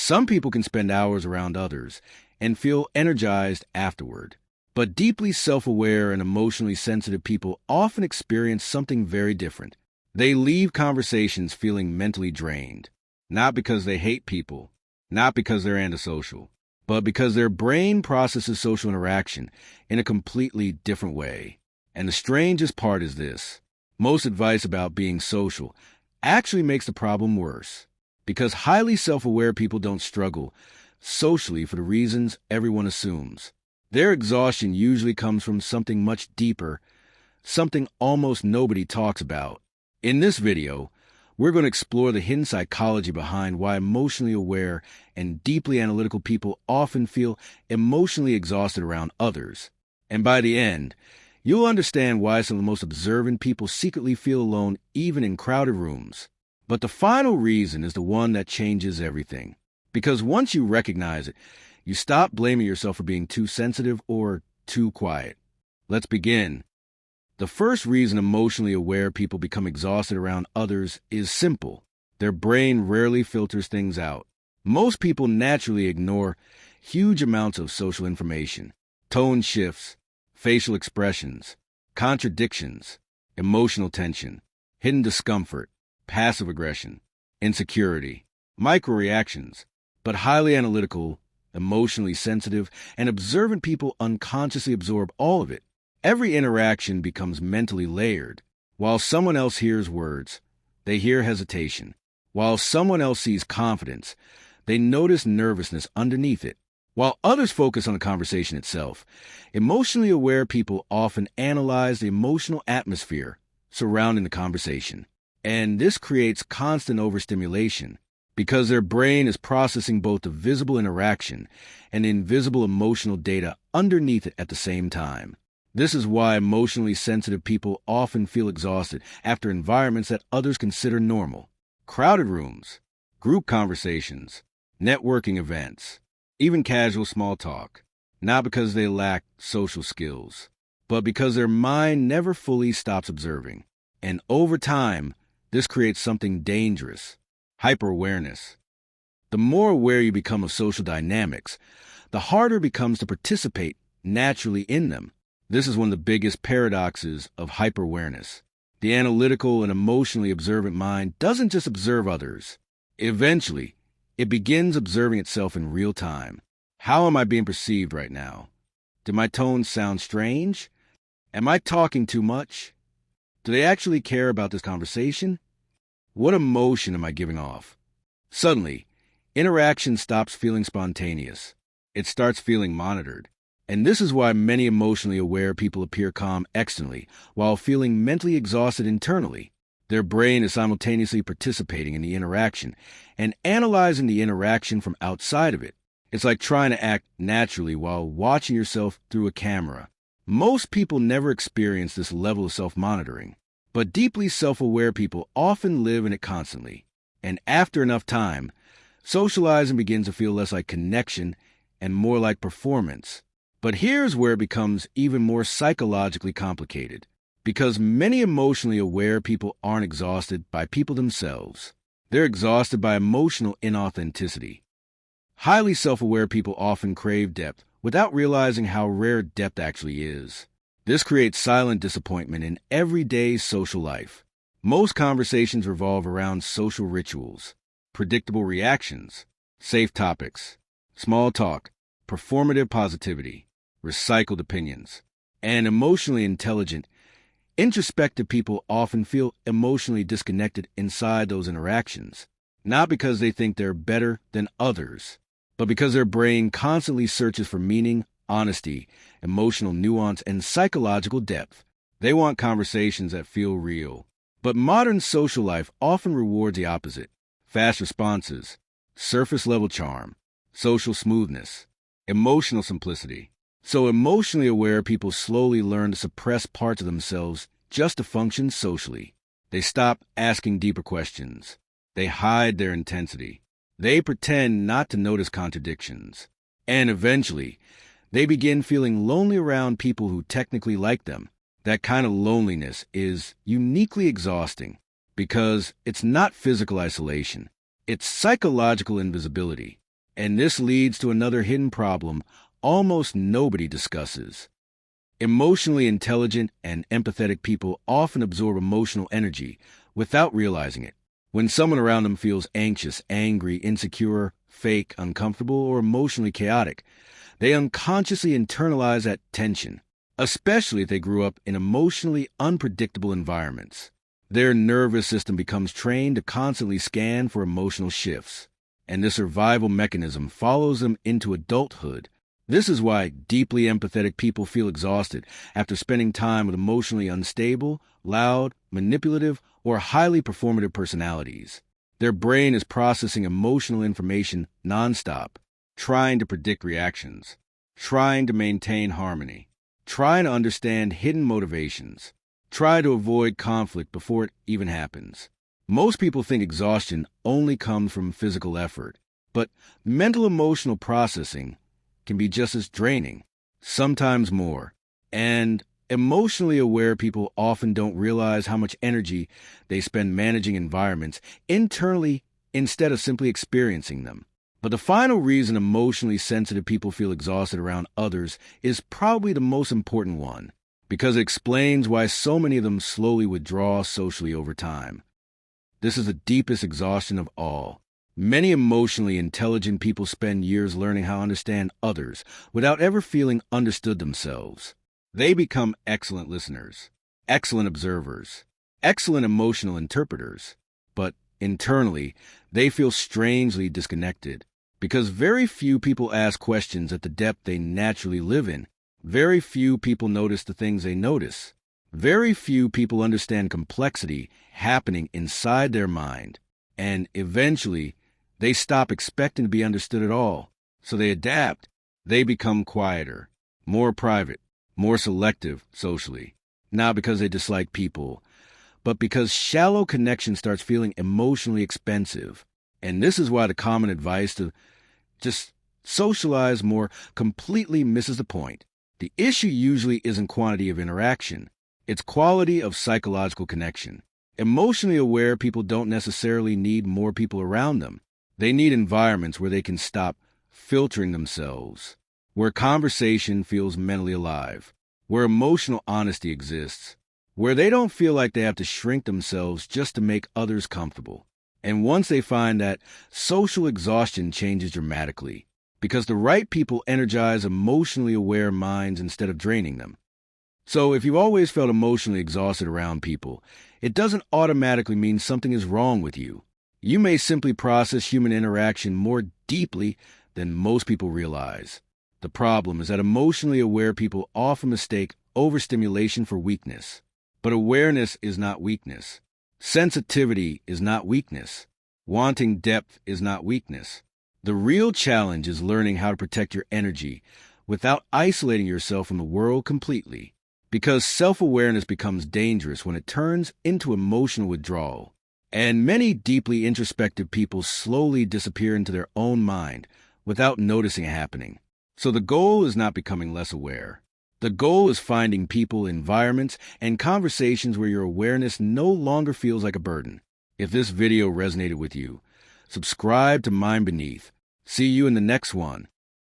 Some people can spend hours around others and feel energized afterward. But deeply self-aware and emotionally sensitive people often experience something very different. They leave conversations feeling mentally drained, not because they hate people, not because they're antisocial, but because their brain processes social interaction in a completely different way. And the strangest part is this: most advice about being social actually makes the problem worse, because highly self-aware people don't struggle socially for the reasons everyone assumes. Their exhaustion usually comes from something much deeper, something almost nobody talks about. In this video, we're going to explore the hidden psychology behind why emotionally aware and deeply analytical people often feel emotionally exhausted around others. And by the end, you'll understand why some of the most observant people secretly feel alone even in crowded rooms. But the final reason is the one that changes everything. Because once you recognize it, you stop blaming yourself for being too sensitive or too quiet. Let's begin. The first reason emotionally aware people become exhausted around others is simple. Their brain rarely filters things out. Most people naturally ignore huge amounts of social information, tone shifts, facial expressions, contradictions, emotional tension, hidden discomfort, passive aggression, insecurity, micro-reactions. But highly analytical, emotionally sensitive, and observant people unconsciously absorb all of it. Every interaction becomes mentally layered. While someone else hears words, they hear hesitation. While someone else sees confidence, they notice nervousness underneath it. While others focus on the conversation itself, emotionally aware people often analyze the emotional atmosphere surrounding the conversation. And this creates constant overstimulation, because their brain is processing both the visible interaction and the invisible emotional data underneath it at the same time. This is why emotionally sensitive people often feel exhausted after environments that others consider normal. Crowded rooms, group conversations, networking events, even casual small talk. Not because they lack social skills, but because their mind never fully stops observing. And over time, this creates something dangerous: hyper-awareness. The more aware you become of social dynamics, the harder it becomes to participate naturally in them. This is one of the biggest paradoxes of hyper-awareness. The analytical and emotionally observant mind doesn't just observe others. Eventually, it begins observing itself in real time. How am I being perceived right now? Do my tones sound strange? Am I talking too much? Do they actually care about this conversation? What emotion am I giving off? Suddenly, interaction stops feeling spontaneous. It starts feeling monitored. And this is why many emotionally aware people appear calm externally while feeling mentally exhausted internally. Their brain is simultaneously participating in the interaction and analyzing the interaction from outside of it. It's like trying to act naturally while watching yourself through a camera. Most people never experience this level of self-monitoring, but deeply self-aware people often live in it constantly. And after enough time, socializing begins to feel less like connection and more like performance. But here's where it becomes even more psychologically complicated, because many emotionally aware people aren't exhausted by people themselves. They're exhausted by emotional inauthenticity. Highly self-aware people often crave depth without realizing how rare depth actually is. This creates silent disappointment in everyday social life. Most conversations revolve around social rituals, predictable reactions, safe topics, small talk, performative positivity, recycled opinions. And emotionally intelligent, introspective people often feel emotionally disconnected inside those interactions, not because they think they're better than others, but because their brain constantly searches for meaning, honesty, emotional nuance, and psychological depth. They want conversations that feel real. But modern social life often rewards the opposite: fast responses, surface-level charm, social smoothness, emotional simplicity. So emotionally aware people slowly learn to suppress parts of themselves just to function socially. They stop asking deeper questions. They hide their intensity. They pretend not to notice contradictions. And eventually, they begin feeling lonely around people who technically like them. That kind of loneliness is uniquely exhausting because it's not physical isolation. It's psychological invisibility. And this leads to another hidden problem almost nobody discusses. Emotionally intelligent and empathetic people often absorb emotional energy without realizing it. When someone around them feels anxious, angry, insecure, fake, uncomfortable, or emotionally chaotic, they unconsciously internalize that tension, especially if they grew up in emotionally unpredictable environments. Their nervous system becomes trained to constantly scan for emotional shifts, and this survival mechanism follows them into adulthood. This is why deeply empathetic people feel exhausted after spending time with emotionally unstable, loud, manipulative, or highly performative personalities. Their brain is processing emotional information nonstop, trying to predict reactions, trying to maintain harmony, trying to understand hidden motivations, try to avoid conflict before it even happens. Most people think exhaustion only comes from physical effort, but mental emotional processing can be just as draining, sometimes more. And emotionally aware people often don't realize how much energy they spend managing environments internally instead of simply experiencing them. But the final reason emotionally sensitive people feel exhausted around others is probably the most important one, because it explains why so many of them slowly withdraw socially over time. This is the deepest exhaustion of all. Many emotionally intelligent people spend years learning how to understand others without ever feeling understood themselves. They become excellent listeners, excellent observers, excellent emotional interpreters, but internally, they feel strangely disconnected because very few people ask questions at the depth they naturally live in. Very few people notice the things they notice. Very few people understand complexity happening inside their mind, and eventually, they stop expecting to be understood at all, so they adapt. They become quieter, more private, more selective socially, not because they dislike people, but because shallow connection starts feeling emotionally expensive. And this is why the common advice to just socialize more completely misses the point. The issue usually isn't quantity of interaction, it's quality of psychological connection. Emotionally aware people don't necessarily need more people around them. They need environments where they can stop filtering themselves, where conversation feels mentally alive, where emotional honesty exists, where they don't feel like they have to shrink themselves just to make others comfortable. And once they find that, social exhaustion changes dramatically, because the right people energize emotionally aware minds instead of draining them. So if you've always felt emotionally exhausted around people, it doesn't automatically mean something is wrong with you. You may simply process human interaction more deeply than most people realize. The problem is that emotionally aware people often mistake overstimulation for weakness. But awareness is not weakness. Sensitivity is not weakness. Wanting depth is not weakness. The real challenge is learning how to protect your energy without isolating yourself from the world completely. Because self-awareness becomes dangerous when it turns into emotional withdrawal. And many deeply introspective people slowly disappear into their own mind without noticing it happening. So the goal is not becoming less aware. The goal is finding people, environments, and conversations where your awareness no longer feels like a burden. If this video resonated with you, subscribe to Mind Beneath. See you in the next one.